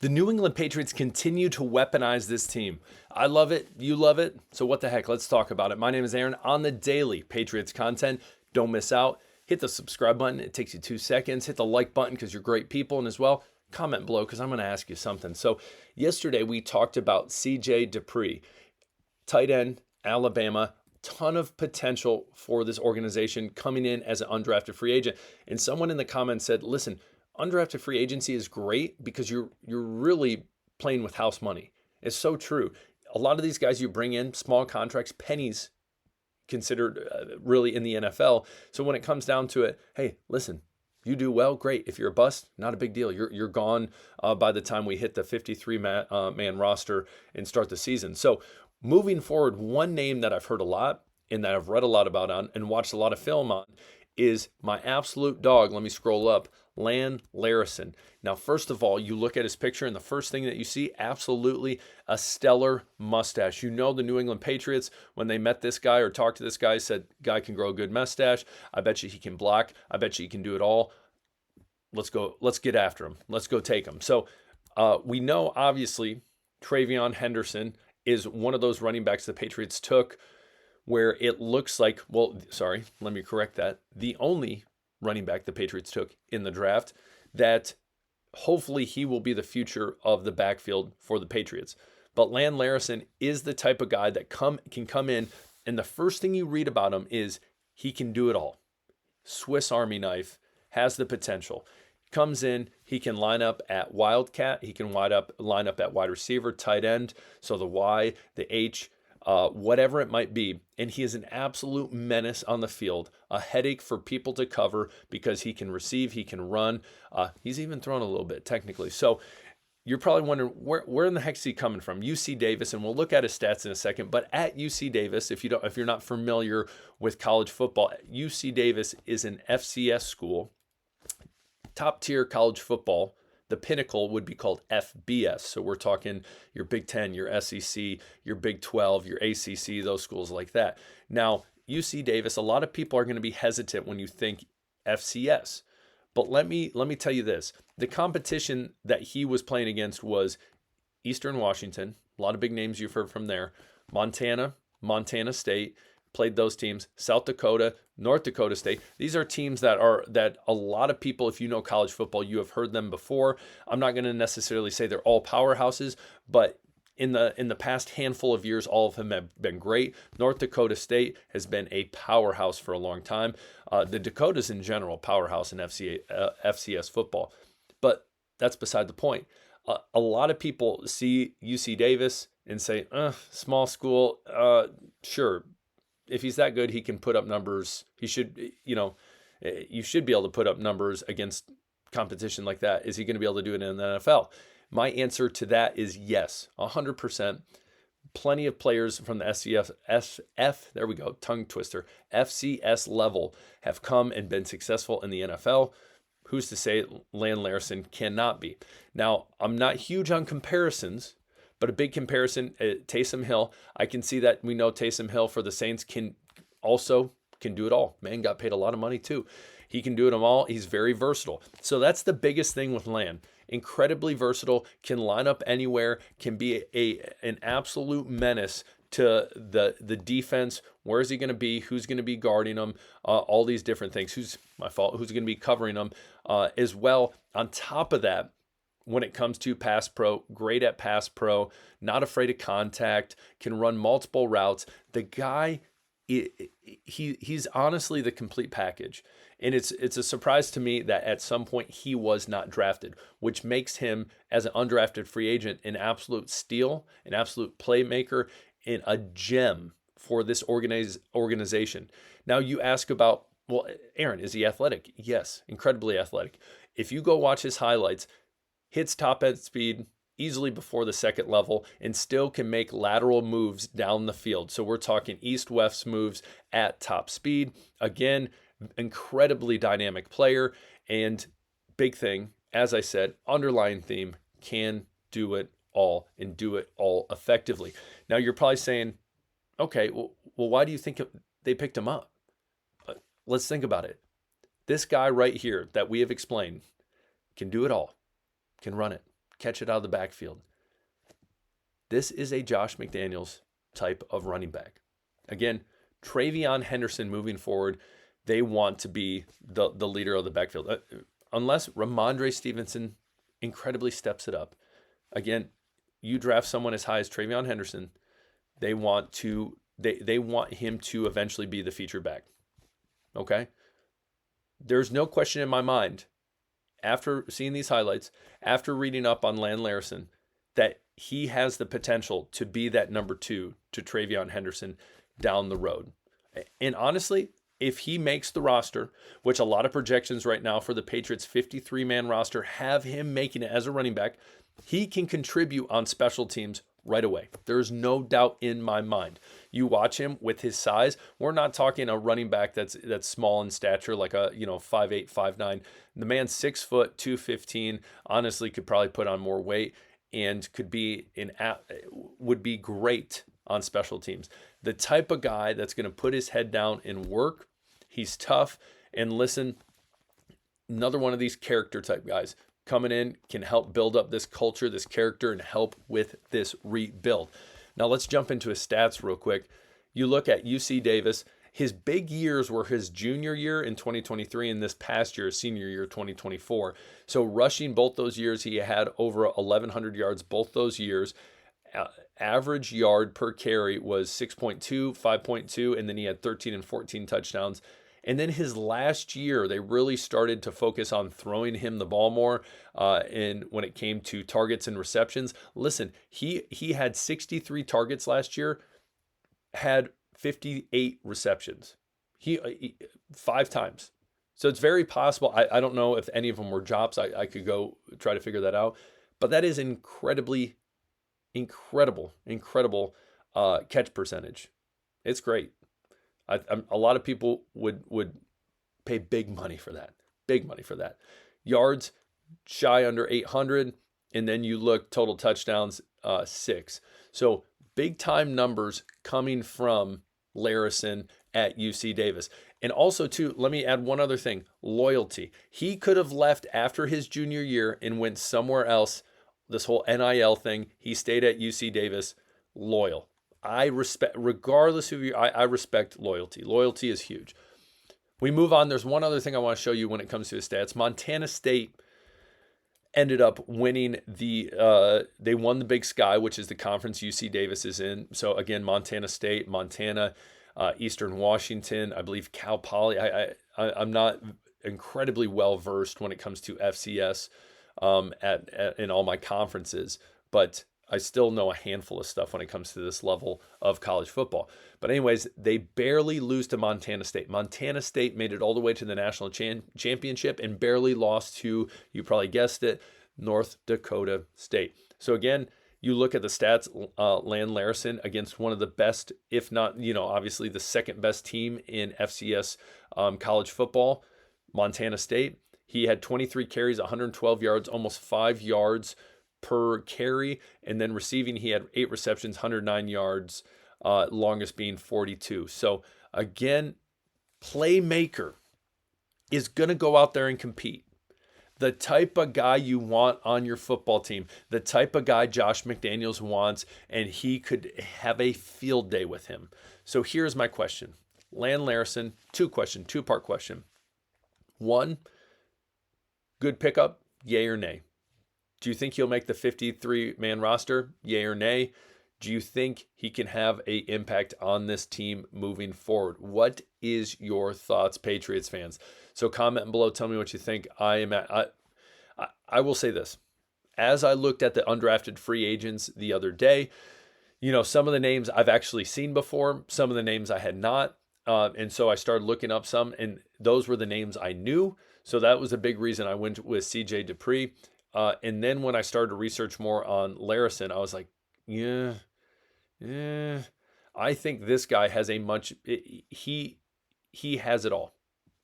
The New England Patriots continue to weaponize this team. I love it. You love it. So what the heck? Let's talk about it. My name is Aaron on the daily Patriots content. Don't miss out. Hit the subscribe button. It takes you 2 seconds. Hit the like button because you're great people. And as well, comment below because I'm going to ask you something. So yesterday we talked about C.J. Dupree, tight end, Alabama. Ton of potential for this organization coming in as an undrafted free agent. And someone in the comments said, listen, undrafted free agency is great because you're really playing with house money. It's so true. A lot of these guys you bring in, small contracts, pennies considered really in the NFL. So when it comes down to it, hey, listen, you do well, great. If you're a bust, not a big deal. You're gone by the time we hit the 53-man roster and start the season. So moving forward, one name that I've heard a lot and that I've read a lot about on and watched a lot of film on is my absolute dog. Let me scroll up. Lan Larrison. Now, first of all, you look at his picture and the first thing that you see, absolutely a stellar mustache. You know the New England Patriots, when they met this guy or talked to this guy, said, guy can grow a good mustache. I bet you he can block. I bet you he can do it all. Let's go. Let's get after him. Let's go take him. So we know, obviously, Travion Henderson is one of those running backs the Patriots took where it looks like, well, sorry, let me correct that. The only running back the Patriots took in the draft that hopefully he will be the future of the backfield for the Patriots. But Lan Larrison is the type of guy that can come in, and the first thing you read about him is he can do it all. Swiss Army knife, has the potential. Comes in, he can line up at Wildcat, he can line up at wide receiver, tight end, so the Y, the H, whatever it might be. And he is an absolute menace on the field, a headache for people to cover because he can receive, he can run. He's even thrown a little bit technically. So you're probably wondering, where in the heck is he coming from? UC Davis, and we'll look at his stats in a second. But at UC Davis, if you're not familiar with college football, UC Davis is an FCS school, top tier college football. The pinnacle would be called FBS. So we're talking your Big 10, your SEC, your Big 12, your ACC, those schools like that. Now, UC Davis, a lot of people are going to be hesitant when you think FCS. But let me tell you this. The competition that he was playing against was Eastern Washington, a lot of big names you've heard from there, Montana, Montana State, played those teams, South Dakota, North Dakota State. These are teams that a lot of people, if you know college football, you have heard them before. I'm not going to necessarily say they're all powerhouses, but in the past handful of years, all of them have been great. North Dakota State has been a powerhouse for a long time. The Dakotas in general, powerhouse in FCS football. But that's beside the point. A lot of people see UC Davis and say, small school, sure. If he's that good, he can put up numbers. He should, you should be able to put up numbers against competition like that. Is he going to be able to do it in the NFL? My answer to that is yes, 100%. Plenty of players from the there we go, tongue twister, FCS level have come and been successful in the NFL. Who's to say Lan Larrison cannot be? Now, I'm not huge on comparisons, but a big comparison, Taysom Hill. I can see that we know Taysom Hill for the Saints can do it all. Man got paid a lot of money too. He can do it all. He's very versatile. So that's the biggest thing with Lan. Incredibly versatile, can line up anywhere, can be an absolute menace to the defense. Where is he going to be? Who's going to be guarding him? All these different things. Who's going to be covering him as well? On top of that, when it comes to pass pro, great at pass pro, not afraid of contact, can run multiple routes. The guy, he's honestly the complete package. And it's a surprise to me that at some point he was not drafted, which makes him, as an undrafted free agent, an absolute steal, an absolute playmaker, and a gem for this organization. Now you ask about, well, Aaron, is he athletic? Yes, incredibly athletic. If you go watch his highlights, hits top end speed easily before the second level and still can make lateral moves down the field. So we're talking east-west moves at top speed. Again, incredibly dynamic player. And big thing, as I said, underlying theme, can do it all and do it all effectively. Now you're probably saying, okay, well why do you think they picked him up? Let's think about it. This guy right here that we have explained can do it all. Can run it, catch it out of the backfield. This is a Josh McDaniels type of running back. Again, Travion Henderson moving forward, they want to be the leader of the backfield. Unless Ramondre Stevenson incredibly steps it up. Again, you draft someone as high as Travion Henderson, they want him to eventually be the feature back. Okay? There's no question in my mind, after seeing these highlights, after reading up on Lan Larrison, that he has the potential to be that number 2 to Travion Henderson down the road. And honestly, if he makes the roster, which a lot of projections right now for the Patriots 53-man roster have him making it as a running back, he can contribute on special teams right away. There's no doubt in my mind. You watch him with his size. We're not talking a running back that's small in stature, like a 5'8", 5'9". The man's 6 foot, 215. Honestly, could probably put on more weight and would be great on special teams. The type of guy that's going to put his head down and work. He's tough. And listen, another one of these character type guys coming in can help build up this culture, this character, and help with this rebuild. Now let's jump into his stats real quick. You look at UC Davis. His big years were his junior year in 2023 and this past year, senior year, 2024. So rushing both those years, he had over 1,100 yards both those years. Average yard per carry was 6.2, 5.2, and then he had 13 and 14 touchdowns. And then his last year, they really started to focus on throwing him the ball more. And when it came to targets and receptions, listen, he had 63 targets last year, had 58 receptions. He 5 times. So it's very possible. I don't know if any of them were drops. I could go try to figure that out. But that is incredible catch percentage. It's great. A lot of people would pay big money for that. Yards shy under 800, and then you look total touchdowns 6. So big time numbers coming from Larrison at UC Davis. And also too, let me add one other thing: loyalty. He could have left after his junior year and went somewhere else. This whole NIL thing, he stayed at UC Davis, loyal. I respect, regardless of I respect loyalty. Loyalty is huge. We move on. There's one other thing I want to show you when it comes to his stats. Montana State ended up winning they won the Big Sky, which is the conference UC Davis is in. So again, Montana State, Montana, Eastern Washington, I believe Cal Poly. I'm not incredibly well versed when it comes to FCS in all my conferences, but I still know a handful of stuff when it comes to this level of college football. But anyways, they barely lose to Montana State. Montana State made it all the way to the national championship and barely lost to, you probably guessed it, North Dakota State. So again, you look at the stats, Lan Larrison against one of the best, if not, obviously the second best team in FCS college football, Montana State. He had 23 carries, 112 yards, almost 5 yards per carry, and then receiving, he had 8 receptions, 109 yards, longest being 42. So again, playmaker is going to go out there and compete. The type of guy you want on your football team, the type of guy Josh McDaniels wants, and he could have a field day with him. So here's my question. Lan Larrison, two-part question. 1, good pickup, yay or nay? Do you think he'll make the 53-man roster? Yay or nay? Do you think he can have an impact on this team moving forward? What is your thoughts, Patriots fans? So comment below. Tell me what you think. I will say this. As I looked at the undrafted free agents the other day, some of the names I've actually seen before. Some of the names I had not. And so I started looking up some, and those were the names I knew. So that was a big reason I went with C.J. Dupree. And then when I started to research more on Larrison, I was like, I think this guy has he has it all.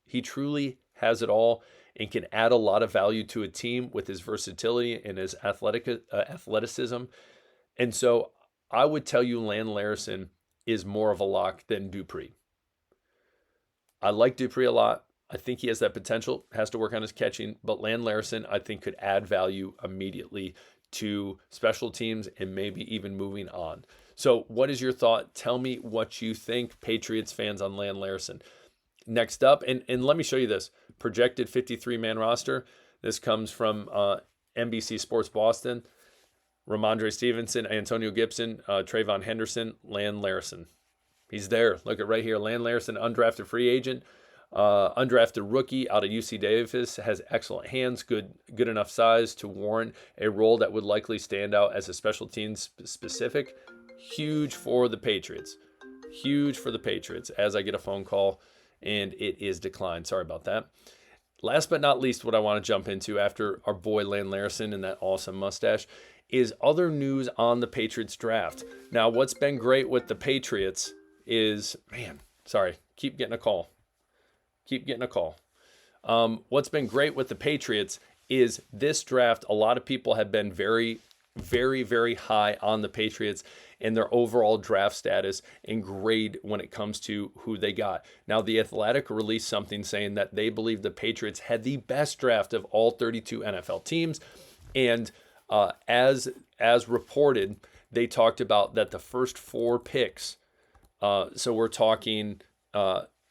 He truly has it all and can add a lot of value to a team with his versatility and his athleticism. And so I would tell you Lan Larrison is more of a lock than Dupree. I like Dupree a lot. I think he has that potential, has to work on his catching, but Lan Larrison, I think, could add value immediately to special teams and maybe even moving on. So what is your thought? Tell me what you think, Patriots fans, on Lan Larrison. Next up, and let me show you this projected 53-man roster. This comes from NBC Sports Boston. Ramondre Stevenson, Antonio Gibson, Trayvon Henderson, Lan Larrison. He's there. Look at right here. Lan Larrison, undrafted free agent, undrafted rookie out of UC Davis, has excellent hands, good enough size to warrant a role that would likely stand out as a special teams specific. Huge for the Patriots. Huge for the Patriots, as I get a phone call and it is declined. Sorry about that. Last but not least, what I want to jump into after our boy Lan Larrison and that awesome mustache is other news on the Patriots draft. Now, what's been great with the Patriots is, keep getting a call. What's been great with the Patriots is this draft, a lot of people have been very, very, very high on the Patriots and their overall draft status and grade when it comes to who they got. Now, The Athletic released something saying that they believe the Patriots had the best draft of all 32 NFL teams. And as reported, they talked about that the first 4 picks, so we're talking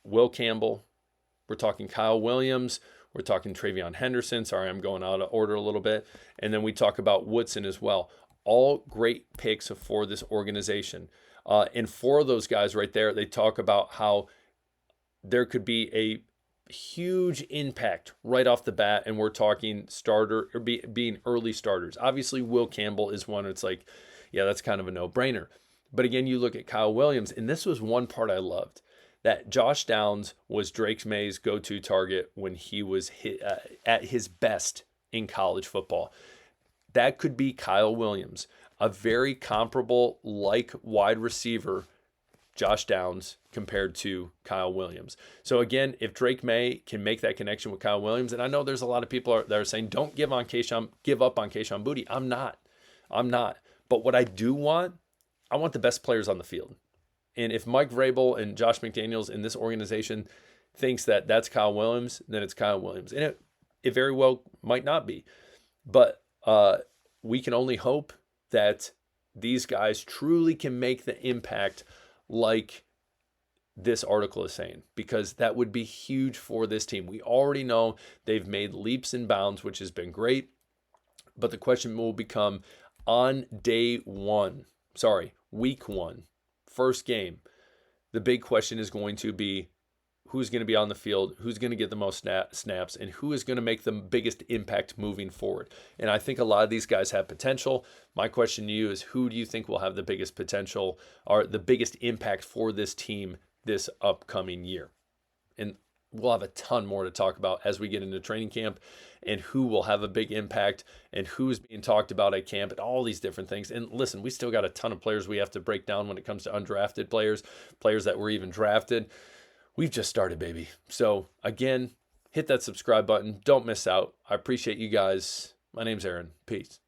Will Campbell, we're talking Kyle Williams, we're talking Travion Henderson. Sorry, I'm going out of order a little bit. And then we talk about Woodson as well. All great picks for this organization. And 4 of those guys right there, they talk about how there could be a huge impact right off the bat. And we're talking starter or being early starters. Obviously, Will Campbell is one. It's like, yeah, that's kind of a no-brainer. But again, you look at Kyle Williams, and this was one part I loved. That Josh Downs was Drake May's go-to target when he was at his best in college football. That could be Kyle Williams, a very comparable like wide receiver, Josh Downs, compared to Kyle Williams. So again, if Drake May can make that connection with Kyle Williams, and I know there's a lot of people that are saying, don't give up on Kayshon Boutte. I'm not. But what I do want, I want the best players on the field. And if Mike Vrabel and Josh McDaniels in this organization thinks that that's Kyle Williams, then it's Kyle Williams. And it very well might not be. But we can only hope that these guys truly can make the impact like this article is saying, because that would be huge for this team. We already know they've made leaps and bounds, which has been great. But the question will become on week 1, first game, the big question is going to be who's going to be on the field, who's going to get the most snaps, and who is going to make the biggest impact moving forward. And I think a lot of these guys have potential. My question to you is, who do you think will have the biggest potential or the biggest impact for this team this upcoming year? And we'll have a ton more to talk about as we get into training camp and who will have a big impact and who's being talked about at camp and all these different things. And listen, we still got a ton of players we have to break down when it comes to undrafted players that were even drafted. We've just started, baby. So again, hit that subscribe button. Don't miss out. I appreciate you guys. My name's Aaron. Peace.